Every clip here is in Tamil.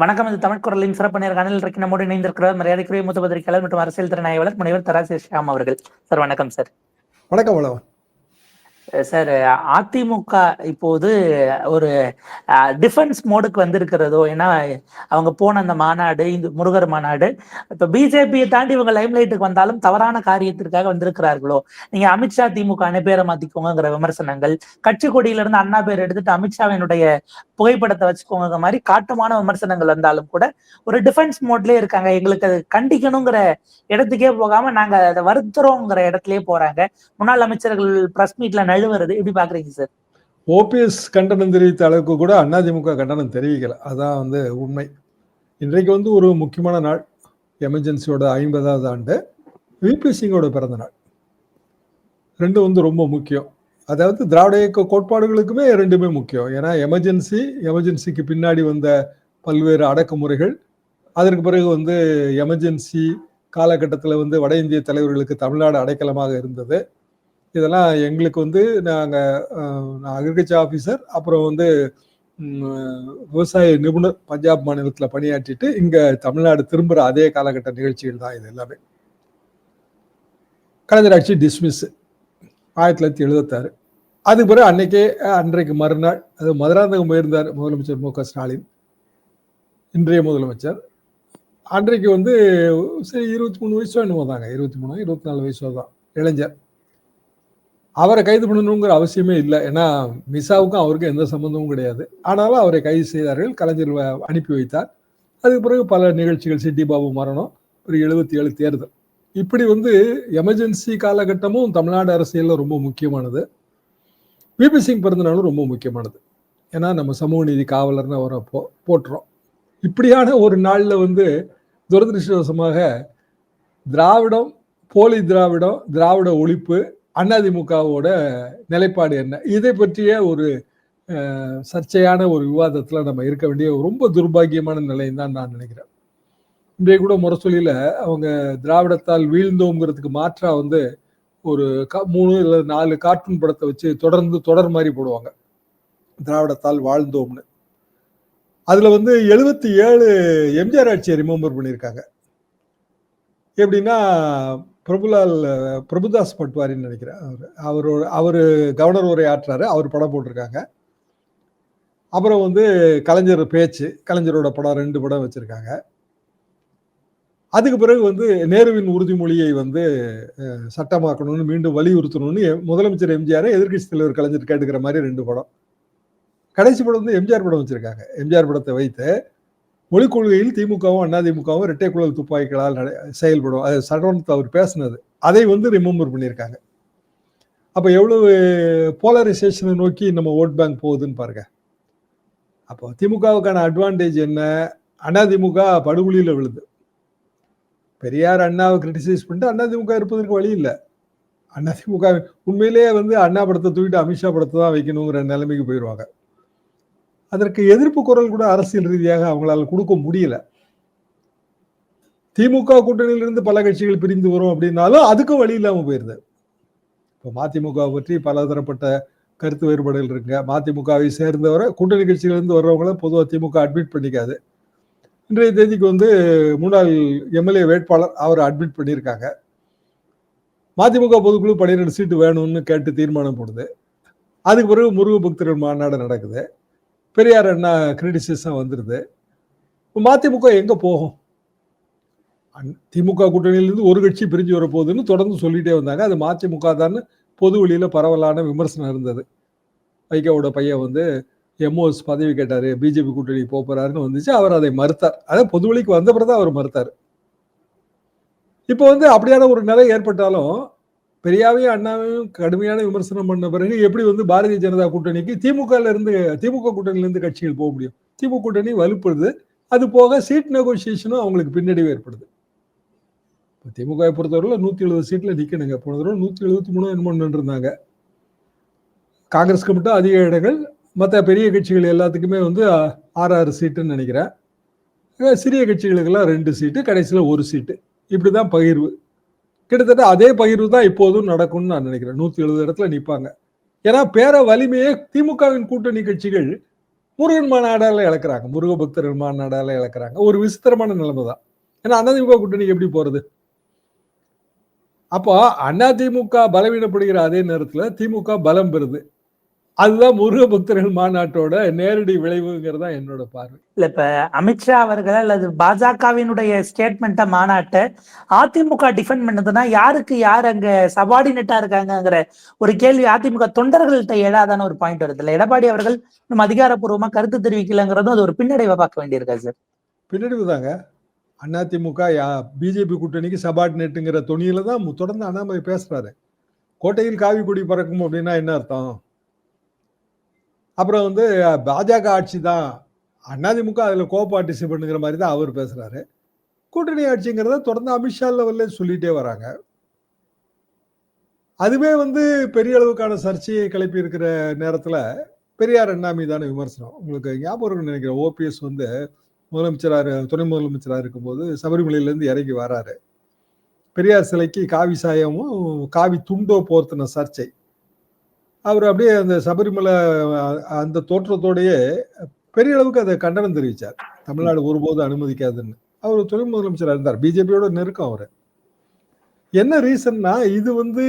வணக்கம். இது தமிழ் குரலின் சிறப்பு நேர்காணலில் இன்றைக்கு நம்மோடு இணைந்திருக்கிறார் மரியாதைக்குரிய மூத்த பத்திரிகையாளர் மற்றும் அரசியல் திறனாய்வாளர் முனைவர் தராசு ஷியாம் அவர்கள். சார் வணக்கம். சார் வணக்கம். வணக்கம் சார். அதிமுக இப்போது ஒரு டிஃபென்ஸ் மோடுக்கு வந்திருக்கிறதோ? ஏன்னா அவங்க போன அந்த மாநாடு, இந்த முருகர் மாநாடு, இப்ப பிஜேபியை தாண்டி இவங்க லைம்லைட்டுக்கு வந்தாலும் தவறான காரியத்திற்காக வந்திருக்கிறார்களோ? நீங்க அமித்ஷா திமுக பேரை மாத்திக்கோங்கிற விமர்சனங்கள், கட்சி கொடியில இருந்து அண்ணா பேர் எடுத்துட்டு அமித்ஷாவினுடைய புகைப்படத்தை வச்சுக்கோங்க மாதிரி காட்டமான விமர்சனங்கள் வந்தாலும் கூட ஒரு டிஃபென்ஸ் மோட்லயே இருக்காங்க. எங்களுக்கு அது கண்டிக்கணுங்கிற இடத்துக்கே போகாம நாங்க அதை வருத்துறோங்கிற இடத்துலயே போறாங்க. முன்னாள் அமைச்சர்கள் பிரஸ் மீட்ல நழுவுறது எப்படி பாக்குறீங்க சார்? ஓபிஎஸ் கண்டனம் தெரிவித்த அளவுக்கு கூட அதிமுக கண்டனம் தெரிவிக்கல. அதான் உண்மை. இன்றைக்கு ஒரு முக்கியமான நாள். எமர்ஜென்சியோட 50வது ஆண்டு, விபி சிங்கோட பிறந்த நாள். ரெண்டும் ரொம்ப முக்கியம். அதாவது திராவிட இயக்க கோட்பாடுகளுக்குமே ரெண்டுமே முக்கியம். ஏன்னா எமர்ஜென்சிக்கு பின்னாடி வந்த பல்வேறு அடக்குமுறைகள், அதற்கு பிறகு எமர்ஜென்சி காலகட்டத்தில் வட இந்திய தலைவர்களுக்கு தமிழ்நாடு அடைக்கலமாக இருந்தது. இதெல்லாம் எங்களுக்கு நான் அக்ரிகல்ச்சர் ஆஃபீஸர், அப்புறம் விவசாய நிபுணர் பஞ்சாப் மாநிலத்தில் பணியாற்றிட்டு இங்கே தமிழ்நாடு திரும்புகிற அதே காலகட்ட நிகழ்ச்சிகள் தான் இது எல்லாமே. கலைஞர் ஆட்சி டிஸ்மிஸ் 1976. அதுக்கு பிறகு அன்றைக்கு மறுநாள் அது மதுராந்தகம் போயிருந்தார் முதலமைச்சர் மு க ஸ்டாலின், இன்றைய முதலமைச்சர். அன்றைக்கு 23 வயசோ என்னமோ தாங்க, 23 24 வயசோ தான், இளைஞர். அவரை கைது பண்ணணுங்கிற அவசியமே இல்லை. ஏன்னா மிசாவுக்கும் அவருக்கும் எந்த சம்பந்தமும் கிடையாது. ஆனாலும் அவரை கைது செய்தார்கள். கலைஞர் அனுப்பி வைத்தார். அதுக்கு பிறகு பல நிகழ்ச்சிகள், சிட்டி பாபு மரணம், ஒரு 77 தேர்தல், இப்படி எமர்ஜென்சி காலகட்டமும் தமிழ்நாடு அரசியலில் ரொம்ப முக்கியமானது. விபி சிங் பிறந்தநாளும் ரொம்ப முக்கியமானது. ஏன்னா நம்ம சமூக நீதி காவலர்னு அவரை போட்டுறோம். இப்படியான ஒரு நாளில் துரதிருஷ்டவசமாக திராவிடம், போலி திராவிடம், திராவிட ஒழிப்பு, அதிமுகவோட நிலைப்பாடு என்ன, இதை பற்றிய ஒரு சர்ச்சையான ஒரு விவாதத்தில் நம்ம இருக்க வேண்டிய ரொம்ப துர்பாகியமான நிலைன்னு தான் நான் நினைக்கிறேன். இன்றைய கூட முரசொலியில் அவங்க திராவிடத்தால் வீழ்ந்தோங்கிறதுக்கு மாற்றா ஒரு 3 இல்லை 4 கார்ட்டூன் படத்தை வச்சு தொடர் மாதிரி போடுவாங்க, திராவிடத்தால் வாழ்ந்தோம்னு. அதில் 77 எம்ஜிஆர் ஆட்சியை ரிமெம்பர் பண்ணியிருக்காங்க. எப்படின்னா, பிரபுதாஸ் பட்வாரின்னு நினைக்கிறேன், அவர் கவர்னர் உரை ஆற்றாரு, அவர் படம் போட்டிருக்காங்க. அப்புறம் கலைஞர் பேச்சு, கலைஞரோட படம் 2 படம் வச்சிருக்காங்க. அதுக்கு பிறகு நேருவின் உறுதிமொழியை சட்டமாக்கணும்னு மீண்டும் வலியுறுத்தணும்னு முதலமைச்சர் எம்ஜிஆரை எதிர்கட்சி தலைவர் கலைஞர் கேட்டுக்கிற மாதிரி 2 படம். கடைசி படம் எம்ஜிஆர் படம் வச்சிருக்காங்க. எம்ஜிஆர் படத்தை வைத்து மொழிக் கொள்கையில் திமுகவும் அதிமுகவும் இரட்டை குழல் துப்பாக்கிகளால் செயல்படும், அது சட்டமன்றத்தில் அவர் பேசினது, அதை ரிமெம்பர் பண்ணியிருக்காங்க. அப்போ எவ்வளவு போலரைசேஷனை நோக்கி நம்ம ஓட் பேங்க் போகுதுன்னு பாருங்க. அப்போ திமுகவுக்கான அட்வான்டேஜ் என்ன? அதிமுக படுகொலியில் விழுது. பெரியார் அண்ணாவை கிரிட்டிசைஸ் பண்ணிட்டு அதிமுக இருப்பதற்கு வழி இல்லை. அதிமுக உண்மையிலேயே அண்ணா படத்தை தூக்கிட்டு அமித்ஷா படத்தை தான் வைக்கணுங்கிற நிலைமைக்கு போயிடுவாங்க. அதற்கு எதிர்ப்பு குரல் கூட அரசியல் ரீதியாக அவங்களால கொடுக்க முடியல. திமுக கூட்டணியிலிருந்து பல கட்சிகள் பிரிந்து வரும் அப்படின்னாலும் அதுக்கும் வழி இல்லாமல் போயிருது. இப்போ மதிமுக பற்றி பல தரப்பட்ட கருத்து வேறுபாடுகள் இருக்குங்க. மதிமுகவை சேர்ந்தவரை கூட்டணி கட்சியிலிருந்து வர்றவங்கள பொதுவாக திமுக அட்மிட் பண்ணிக்காது. இன்றைய தேதிக்கு முன்னாள் எம்எல்ஏ வேட்பாளர் அவர் அட்மிட் பண்ணியிருக்காங்க. மதிமுக பொதுக்குழு 12 சீட்டு வேணும்னு கேட்டு தீர்மானம் போடுது. அதுக்கு பிறகு முருக பக்தர்கள் மாநாடு நடக்குது. பெரியார் அண்ணா கிரிட்டிசிசம் வந்துருது. மதிமுக எங்க போகும்? திமுக கூட்டணியிலிருந்து ஒரு கட்சி பிரிஞ்சு வரப்போகுதுன்னு தொடர்ந்து சொல்லிட்டே வந்தாங்க. அது மதிமுக தான் பொது வெளியில பரவலான விமர்சனம் இருந்தது. வைகோவோட பையன் எம்ஓஎஸ் பதவி கேட்டாரு, பிஜேபி கூட்டணி போறாருன்னு வந்துச்சு. அவர் அதை மறுத்தார். அதாவது பொது வெளிக்கு வந்த பிறகுதான் அவர் மறுத்தார். இப்போ அப்படியான ஒரு நிலை ஏற்பட்டாலும் பெரியாவையும் அண்ணாவையும் கடுமையான விமர்சனம் பண்ண பிறகு எப்படி பாரதிய ஜனதா கூட்டணிக்கு திமுக கூட்டணியிலிருந்து கட்சிகள் போக முடியும்? திமுக கூட்டணி வலுப்படுது. அது போக சீட் நெகோசியேஷனும் அவங்களுக்கு பின்னடைவு ஏற்படுது. திமுக பொறுத்தவரையில் 170 சீட்ல நிக்கணுங்க. போன தடவை 173 என்னமோ இருந்தாங்க. காங்கிரஸ்க்கு மட்டும் அதிக இடங்கள், மற்ற பெரிய கட்சிகள் எல்லாத்துக்குமே 6 சீட்டுன்னு நினைக்கிறேன். சிறிய கட்சிகளுக்கெல்லாம் 2 சீட்டு, கடைசியில் 1 சீட்டு, இப்படிதான் பகிர்வு. கிட்டத்தட்ட அதே பகிர்வு தான் இப்போதும் நடக்கும்னு நான் நினைக்கிறேன். 170 இடத்துல நிற்பாங்க. ஏன்னா பேர வலிமையே திமுகவின் கூட்டணி கட்சிகள் முருகன் மாநாடால இழக்கிறாங்க, முருக பக்தர்கள் மாநாடால இழக்கிறாங்க. ஒரு விசித்திரமான நிலைமை தான். ஏன்னா அதிமுக கூட்டணிக்கு எப்படி போறது? அப்போ அதிமுக பலவீனப்படுகிற அதே நேரத்துல திமுக பலம் பெறுது. அதுதான் முருக பக்தர்கள் மாநாட்டோட நேரடி விளைவுங்கிறது தான் என்னோட பார்வை. இல்ல இப்ப அமித்ஷா அவர்கள் அல்லது பாஜகவினுடைய ஸ்டேட்மெண்ட மாநாட்டை அதிமுக டிஃபெண்ட் பண்ணதுன்னா யாருக்கு யார் அங்க சபார்டினேட்டா இருக்காங்கங்கிற ஒரு கேள்வி அதிமுக தொண்டர்கள்ட்ட எழாதான ஒரு பாயிண்ட் வருது இல்ல. எடப்பாடி அவர்கள் நம்ம அதிகாரப்பூர்வமா கருத்து தெரிவிக்கலங்கிறதும் அது ஒரு பின்னடைவை பார்க்க வேண்டியிருக்கா சார்? பின்னடைவு தாங்க. அதிமுக பிஜேபி கூட்டணிக்கு சபார்டினேட்டுங்கிற தொனியில தான் தொடர்ந்து அண்ணாமலை பேசுறாரு. கோட்டையில் காவி கொடி பறக்கும் அப்படின்னா என்ன அர்த்தம்? அப்புறம் வந்து பாஜக ஆட்சி தான், அதிமுக அதுல கோ பார்ட்டிசிபேட்ங்கிற மாதிரி தான் அவர் பேசுறாரு. கூட்டணி ஆட்சிங்கிறத தொடர்ந்து அமித்ஷா லெவல்ல சொல்லிட்டே வராங்க. அதுவே வந்து பெரிய அளவுக்கான சர்ச்சையை கிளப்பி இருக்கிற நேரத்துல பெரியார் அண்ணா மீதான விமர்சனம் உங்களுக்கு ஞாபகம் நினைக்கிறேன். ஓபிஎஸ் வந்து முதலமைச்சராக துணை முதலமைச்சராக இருக்கும்போது சபரிமலையிலேருந்து இறங்கி வராரு. பெரியார் சிலைக்கு காவி சாயமும் காவி துண்டோ போர்த்தின சர்ச்சை. அவர் அப்படியே அந்த சபரிமலை அந்த தோற்றத்தோடையே பெரிய அளவுக்கு அதை கண்டனம் தெரிவித்தார். தமிழ்நாடு ஒருபோது அனுமதிக்காதுன்னு. அவர் துணை முதலமைச்சராக இருந்தார். பிஜேபியோட நெருக்கம் அவர். என்ன ரீசன்னா இது வந்து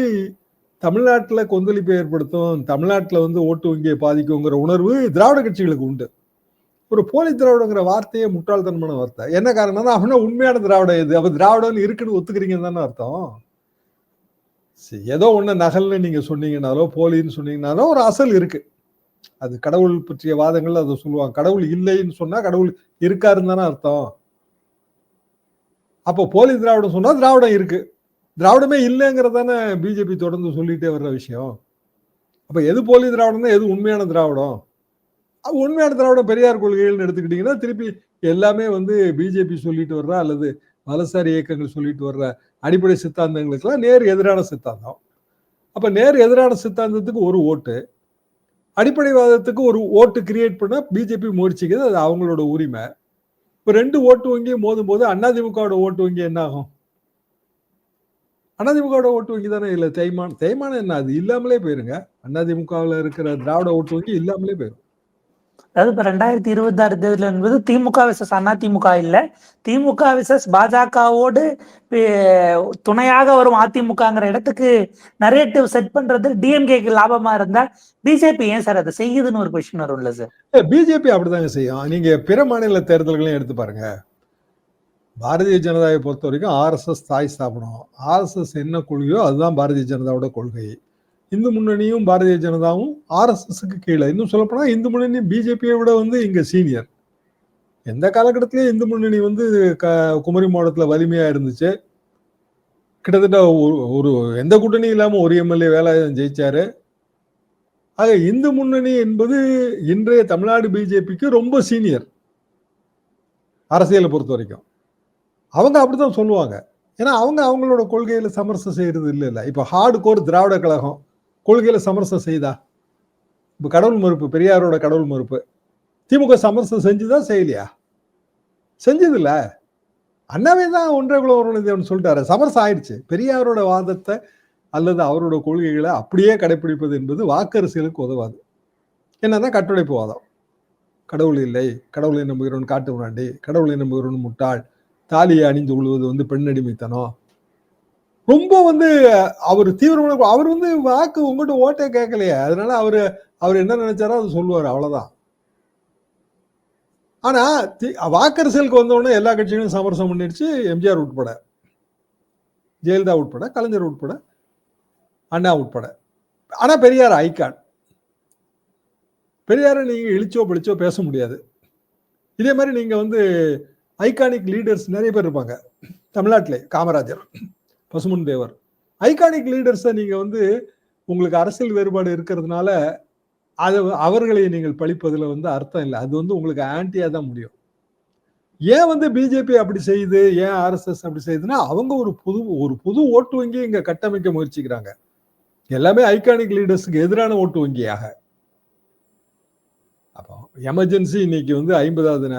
தமிழ்நாட்டில் கொந்தளிப்பை ஏற்படுத்தும், தமிழ்நாட்டில் வந்து ஓட்டு வங்கியை பாதிக்குங்கிற உணர்வு திராவிட கட்சிகளுக்கு உண்டு. ஒரு போலி திராவிடங்கிற வார்த்தையே முட்டாள்தனமான வார்த்தை. என்ன காரணம்னா அவனா உண்மையான திராவிடம் எது? அப்ப திராவிடம் இருக்குன்னு ஒத்துக்கிறீங்கன்னு தானே அர்த்தம். ஏதோ ஒண்ணு நகல்னு நீங்க சொன்னீங்கன்னாலோ போலின்னு சொன்னீங்கன்னாலோ ஒரு அசல் இருக்கு. அது கடவுள் பற்றிய வாதங்கள் அதை சொல்லுவாங்க. கடவுள் இல்லைன்னு சொன்னா கடவுள் இருக்காருன்னு தானே அர்த்தம். அப்போ போலி திராவிடம் சொன்னா திராவிடம் இருக்கு, திராவிடமே இல்லைங்கிறதானே பிஜேபி தொடர்ந்து சொல்லிட்டே வர்ற விஷயம். அப்ப எது போலி திராவிடம், எது உண்மையான திராவிடம்? உண்மையான திராவிடம் பெரியார் கொள்கைகள்னு எடுத்துக்கிட்டீங்கன்னா திருப்பி எல்லாமே வந்து பிஜேபி சொல்லிட்டு வர்ற அல்லது வலசாரி இயக்கங்கள் சொல்லிட்டு வர்ற அடிப்படை சித்தாந்தங்களுக்கெல்லாம் நேர் எதிரான சித்தாந்தம். அப்ப நேர் எதிரான சித்தாந்தத்துக்கு ஒரு ஓட்டு, அடிப்படைவாதத்துக்கு ஒரு ஓட்டு கிரியேட் பண்ண பிஜேபி முயற்சிக்குது. அது அவங்களோட உரிமை. இப்ப 2 ஓட்டு வங்கியும் மோதும் போது அதிமுகவோட ஓட்டு வங்கி என்ன ஆகும்? அதிமுகவோட ஓட்டு வங்கி தானே இல்ல தேய்மானம் என்ன? அது இல்லாமலே போயிருங்க. அதிமுகவில் இருக்கிற திராவிட ஓட்டு வங்கி இல்லாமலே போயிடும். அதாவது இப்ப 2026 தேர்தல் என்பது திமுக விசஸ் அதிமுக இல்ல, திமுக விசஸ் பாஜகவோடு துணையாக வரும் அதிமுகங்கிற இடத்துக்கு நரேட்டிவ் செட் பண்றது டிஎம்கேக்கு லாபமா இருந்தா பிஜேபி ஏன் சார் அதை செய்யுதுன்னு ஒரு கொஸ்டின் வரும்ல சார்? பிஜேபி அப்படிதாங்க செய்யும். நீங்க பிற மாநில தேர்தல்களையும் எடுத்து பாருங்க. பாரதிய ஜனதாவை பொறுத்த வரைக்கும் ஆர்எஸ்எஸ் தாய் ஸ்தாபனம். ஆர்எஸ்எஸ் என்ன கொள்கையோ அதுதான் பாரதிய ஜனதாவோட கொள்கை. இந்து முன்னணியும் பாரதிய ஜனதாவும் ஆர்எஸ்எஸ்க்கு கீழே. இன்னும் சொல்லப்போனா இந்து முன்னணி பிஜேபியை விட வந்து இங்க சீனியர். எந்த காலகட்டத்திலயும் இந்து முன்னணி வந்து குமரி மாவட்டத்துல வலிமையா இருந்துச்சு. கிட்டத்தட்ட ஒரு எந்த கூட்டணியும் இல்லாம ஒரு எம்எல்ஏ வேலாயுதம் ஜெயிச்சாரு. ஆக இந்து முன்னணி என்பது இன்றைய தமிழ்நாடு பிஜேபிக்கு ரொம்ப சீனியர் அரசியலை பொறுத்த வரைக்கும். அவங்க அப்படித்தான் சொல்லுவாங்க. ஏன்னா அவங்க அவங்களோட கொள்கையில சமரசம் செய்யறது இல்லை. இப்ப ஹார்டு கோர் திராவிட கழகம் கொள்கையில சமரசம் செய்தா? இப்ப கடவுள் மறுப்பு, பெரியாரோட கடவுள் மறுப்பு திமுக சமரசம் செஞ்சுதான் செய்யலையா? செஞ்சது இல்ல. அண்ணாவே தான் ஒன்றே குலம் ஒருவனே தேவன் சொல்லிட்டாரு. சமரசம் ஆயிடுச்சு. பெரியாரோட வாதத்தை அல்லது அவரோட கொள்கைகளை அப்படியே கடைபிடிப்பது என்பது வாக்கரசியலுக்கு உதவாது. என்னன்னா கட்டுடைப்பு வாதம். கடவுள் இல்லை, கடவுளை நம்புகிறவன் காட்டு முன்னாடி, கடவுளை நம்புகிறவன் முட்டாள், தாலியை அணிந்து கொள்வது வந்து பெண்ணடிமைத்தனம். ரொம்ப வந்து அவர் தீவிரமான அவர் வந்து வாக்கு உங்கள்கிட்ட ஓட்டே கேட்கலையே. அதனால அவர் என்ன நினைச்சாரோ அது சொல்லுவார், அவ்வளவுதான். ஆனா வாக்கரசியலுக்கு வந்தோடனே எல்லா கட்சிகளும் சமரசம் பண்ணிடுச்சு. எம்ஜிஆர் உட்பட, ஜெயலலிதா உட்பட, கலைஞர் உட்பட, அண்ணா உட்பட. ஆனா பெரியார் ஐகான். பெரியாரை நீங்க இழிச்சோ பிடிச்சோ பேச முடியாது. இதே மாதிரி நீங்க வந்து ஐகானிக் லீடர்ஸ் நிறைய பேர் இருப்பாங்க தமிழ்நாட்டிலே. காமராஜர், பசுமன் தேவர், ஐகானிக் லீடர்ஸை நீங்க வந்து உங்களுக்கு அரசியல் வேறுபாடு இருக்கிறதுனால அவர்களை நீங்கள் பழிப்பதுல வந்து அர்த்தம் இல்லை. அது வந்து உங்களுக்கு ஆன்டியா தான் முடியும். ஏன் வந்து பிஜேபி அப்படி செய்யுது, ஏன் ஆர்எஸ்எஸ் அப்படி செய்யுதுன்னா அவங்க ஒரு புது ஓட்டு வங்கி இங்க கட்டமைக்க முயற்சிக்கிறாங்க. எல்லாமே ஐகானிக் லீடர்ஸுக்கு எதிரான ஓட்டு வங்கியாக. அப்போ எமர்ஜென்சி இன்னைக்கு வந்து 50வது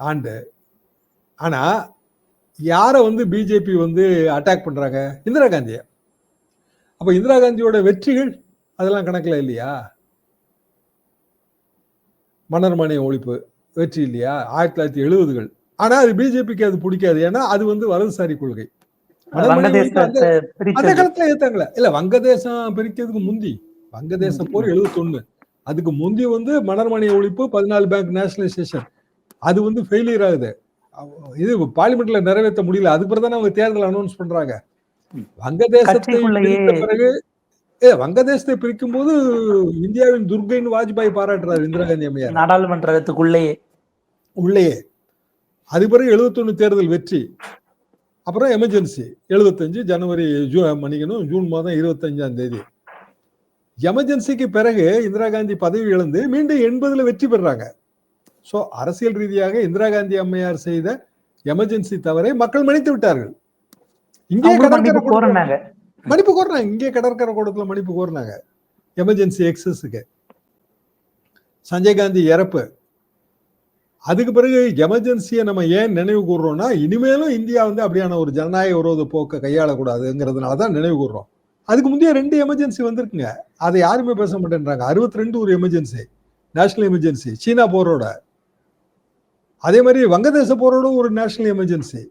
ஆண்டு. ஆனா யாரை வந்து பிஜேபி வந்து அட்டாக் பண்றாங்க? இந்திரா காந்திய. அப்ப இந்திரா காந்தியோட வெற்றிகள் அதெல்லாம் கணக்குல இல்லையா? மன்னர் ஒழிப்பு வெற்றி இல்லையா 1970கள். ஆனா அது பிஜேபிக்கு அது பிடிக்காது. ஏன்னா அது வந்து வலதுசாரி கொள்கை. மன்னர் ஒழிப்பு அந்த காலத்துல ஏத்தாங்களே. இல்ல வங்கதேசம் பிரிக்கிறதுக்கு முந்தி, வங்கதேச போர் 71. அதுக்கு முந்தி வந்து மன்னர் ஒழிப்பு 14 பேங்க் நேஷனலைசேஷன் அது வந்து ஃபெயிலியர் ஆகுது. இது பார்லிமெண்ட்ல நிறைவேற்ற முடியல. அதுக்கு பிறகு அவங்க தேர்தல் அனௌன்ஸ் பண்றாங்க. வங்கதேசத்தை பிரித்த பிறகு வங்கதேசத்தை பிரிக்கும் போது இந்தியாவின் துர்கைன்னு வாஜ்பாய் பாராட்டுறாரு இந்திரா காந்தி அம்மையார் நாடாளுமன்றத்துக்குள்ளேயே உள்ளேயே. அது பிறகு 71 தேர்தல் வெற்றி. அப்புறம் எமர்ஜென்சி 75 ஜனவரி மணிக்கணும் ஜூன் மாதம் 25ஆம் தேதி. எமர்ஜென்சிக்கு பிறகு இந்திரா காந்தி பதவி இழந்து மீண்டும் 80ல வெற்றி பெறாங்க. சோ அரசியல் ரீதியாக இந்திரா காந்தி அம்மையார் செய்த எமர்ஜென்சி தவறை மக்கள் மன்னித்து விட்டார்கள். இங்கே கடற்கரை மன்னிப்பு கோரினாங்க. இங்கே கடற்கரை கூடத்துல மன்னிப்பு கோரினாங்க எமர்ஜென்சி எக்ஸஸுக்கு. சஞ்சய் காந்தி இறப்பு. அதுக்கு பிறகு எமர்ஜென்சியை நம்ம ஏன் நினைவு கூறுறோம்னா இனிமேலும் இந்தியா வந்து அப்படியான ஒரு ஜனநாயக விரோத போக்கை கையாளக்கூடாதுங்கிறதுனாலதான் நினைவு கூறுறோம். அதுக்கு முந்தைய 2 எமர்ஜென்சி வந்திருக்குங்க. அதை யாருமே பேச மாட்டேன்றாங்க. 62 ஒரு எமர்ஜென்சி, நேஷனல் எமர்ஜென்சி, சீனா போரோட. அதே மாதிரி வங்கதேச போரோட ஒரு நேஷனல் எமர்ஜென்சி.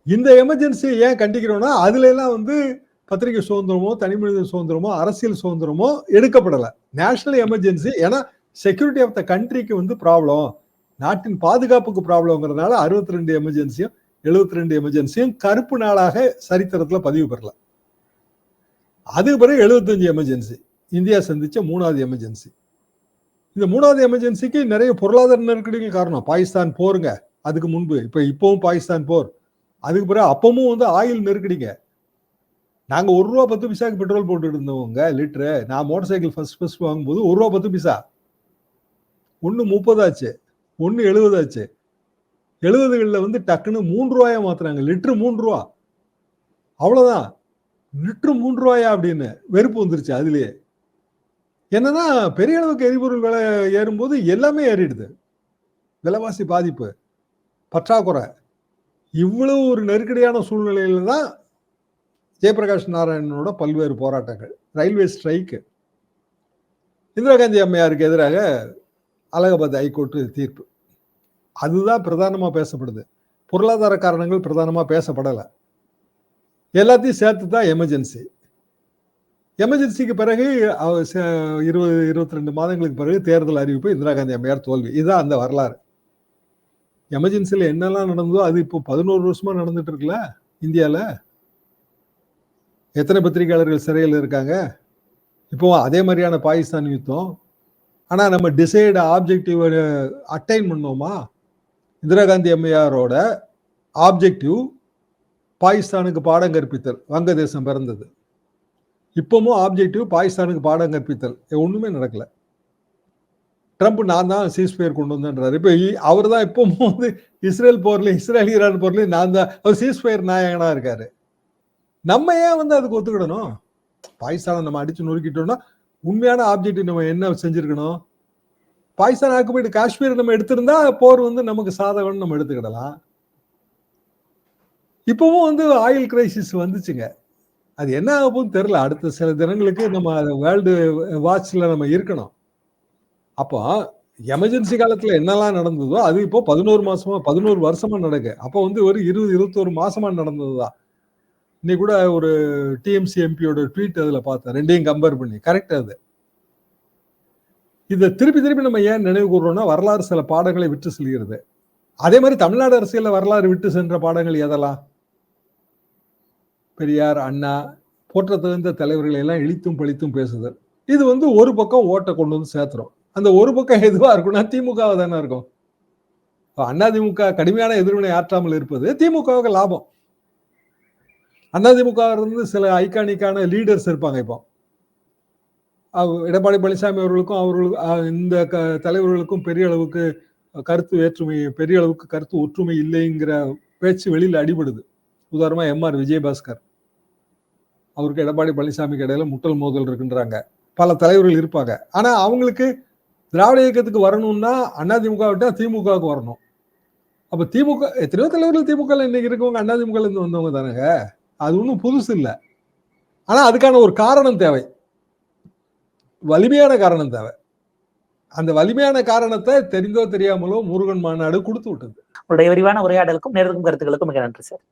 இந்த எமர்ஜென்சியை ஏன் கண்டிக்கிறோம்னா அதுல எல்லாம் வந்து பத்திரிகை சுதந்திரமோ தனிமனித சுதந்திரமோ அரசியல் சுதந்திரமோ எடுக்கப்படலை. நேஷனல் எமர்ஜென்சி ஏன்னா செக்யூரிட்டி ஆஃப் த கண்ட்ரிக்கு வந்து ப்ராப்ளம், நாட்டின் பாதுகாப்புக்கு ப்ராப்ளம்ங்கிறதுனால 62 எமர்ஜென்சியும் 72 எமர்ஜென்சியும் கருப்பு நாளாக சரித்திரத்துல பதிவு பெறல. அதுக்கு பிறகு 75 எமர்ஜென்சி இந்தியா சந்திச்ச 3வது எமர்ஜென்சி. இந்த 3வது எமர்ஜென்சிக்கு நிறைய பொருளாதார நெருக்கடிகள் காரணம். பாகிஸ்தான் போருங்க, அதுக்கு முன்பு இப்பவும் பாகிஸ்தான் போர். அதுக்கு பிறகு அப்பவும் வந்து ஆயில் நெருக்கடிங்க. நாங்க ₹1.10 பெட்ரோல் போட்டு இருந்தவங்க லிட்டரு. நான் மோட்டார் சைக்கிள் ஃபர்ஸ்ட் வாங்கும்போது ₹1.10 1.30 ஆச்சு, 1.70 ஆச்சு. 70களில் வந்து டக்குன்னு ₹3 மாத்துறாங்க. லிட்டரு ₹3. அவ்வளவுதான். லிட்டரு ₹3 அப்படின்னு வெறுப்பு வந்துருச்சு. அதுலயே என்னன்னா பெரிய அளவுக்கு எரிபொருள் விலை ஏறும்போது எல்லாமே ஏறிடுது. விலைவாசி பாதிப்பு, பற்றாக்குறை. இவ்வளவு ஒரு நெருக்கடியான சூழ்நிலையில தான் ஜெயபிரகாஷ் நாராயணனோட பல்வேறு போராட்டங்கள், ரயில்வே ஸ்ட்ரைக்கு, இந்திரா காந்தி அம்மையாருக்கு எதிராக அலகாபாத் ஹைகோர்ட் தீர்ப்பு, அதுதான் பிரதானமா பேசப்படுது. பொருளாதார காரணங்கள் பிரதானமா பேசப்படலை. எல்லாத்தையும் சேர்த்து தான் எமர்ஜென்சி. எமர்ஜென்சிக்கு பிறகு 20-22 மாதங்களுக்கு பிறகு தேர்தல் அறிவிப்பு, இந்திரா காந்தி அம்மையார் தோல்வி. இதுதான் அந்த வரலாறு. எமர்ஜென்சியில் என்னெல்லாம் நடந்ததோ அது இப்போ 11 வருஷமா நடந்துட்டு இருக்குல்ல இந்தியாவில். எத்தனை பத்திரிகையாளர்கள் சிறையில் இருக்காங்க. இப்போ அதே மாதிரியான பாகிஸ்தான் யுத்தம். ஆனால் நம்ம டிசைடு ஆப்ஜெக்டிவ் அட்டைன் பண்ணோமா? இந்திரா காந்தி அம்மையாரோட ஆப்ஜெக்டிவ் பாகிஸ்தானுக்கு பாடம் கற்பித்தல். வங்கதேசம் பிறந்தது. இப்பவும் ஆப்ஜெக்டிவ் பாகிஸ்தானுக்கு பாடம் கற்பித்தல். ஒண்ணுமே நடக்கல. ட்ரம்ப் நான் தான் சீஸ்ஃபயர் கொண்டு வந்தேன்றாரு. இப்போ அவர் தான் இப்பவும் வந்து இஸ்ரேல் ஈரான் போர்லையும் நான் தான் அவர் சீஸ்ஃபயர் நாயகனா இருக்காரு. நம்ம ஏன் வந்து அதுக்கு ஒத்துக்கிடணும்? பாகிஸ்தானை நம்ம அடிச்சு நொறுக்கிட்டோம்னா உண்மையான ஆப்ஜெக்டிவ் நம்ம என்ன செஞ்சிருக்கணும்? பாகிஸ்தான் ஆக்குபைடு காஷ்மீர் நம்ம எடுத்திருந்தா போர் வந்து நமக்கு சாதகம்னு நம்ம எடுத்துக்கிடலாம். இப்பவும் வந்து ஆயில் கிரைசிஸ் வந்துச்சுங்க. அது என்ன ஆகும்னு தெரியல. அடுத்த சில தினங்களுக்கு நம்ம வேர்ல்டு வாட்ச்ல நம்ம இருக்கணும். அப்போ எமர்ஜென்சி காலத்துல என்னெல்லாம் நடந்ததோ அது இப்போ 11 வருஷமா நடக்கு. அப்போ வந்து ஒரு 20-21 மாசமா நடந்ததுதான். இன்னைக்கு கூட ஒரு டிஎம்சி எம்பியோட ட்வீட் அதுல பார்த்தேன். ரெண்டையும் கம்பேர் பண்ணி. கரெக்ட் அது. இதை திருப்பி நம்ம ஏன் நினைவு கூறுறோம்னா வரலாறு சில பாடங்களை விட்டு செல்கிறது. அதே மாதிரி தமிழ்நாடு அரசியல்ல வரலாறு விட்டு சென்ற பாடங்கள் எதெல்லாம்? பெரியார், அண்ணா போற்ற தகுந்த தலைவர்களை எல்லாம் இழித்தும் பழித்தும் பேசுதல். இது வந்து ஒரு பக்கம் ஓட்டை கொண்டு வந்து சேர்த்துரும். அந்த ஒரு பக்கம் எதுவா இருக்கும்னா திமுகவா தானே இருக்கும். அதிமுக கடுமையான எதிர்வினை ஆற்றாமல் இருப்பது திமுகவுக்கு லாபம். அதிமுக இருந்து சில ஐகானிக்கான லீடர்ஸ் இருப்பாங்க. இப்போ எடப்பாடி பழனிசாமி அவர்களுக்கும் இந்த தலைவர்களுக்கும் பெரிய அளவுக்கு கருத்து ஒற்றுமை இல்லைங்கிற பேச்சு வெளியில அடிபடுது. உதாரணமா எம்ஆர் விஜயபாஸ்கர் அவருக்கு எடப்பாடி பழனிசாமிக்கு இடையில முட்டல் மோதல் இருக்குன்றாங்க. பல தலைவர்கள் இருப்பாங்க. ஆனா அவங்களுக்கு திராவிட இயக்கத்துக்கு வரணும்னா அதிமுக விட்டா திமுகவுக்கு வரணும். அப்ப திமுக எத்தனையோ தலைவர்கள் திமுக இன்னைக்கு இருக்கவங்க அதிமுக இருந்து வந்தவங்க தானேங்க. அது ஒன்றும் புதுசு இல்லை. ஆனா அதுக்கான ஒரு காரணம் தேவை, வலிமையான காரணம் தேவை. அந்த வலிமையான காரணத்தை தெரிந்தோ தெரியாமலோ முருகன் மாநாடு கொடுத்து விட்டது. உங்களுடைய விரிவான உரையாடலுக்கும் நேருக்கும் கருத்துக்களுக்கும் மிக நன்றி சார்.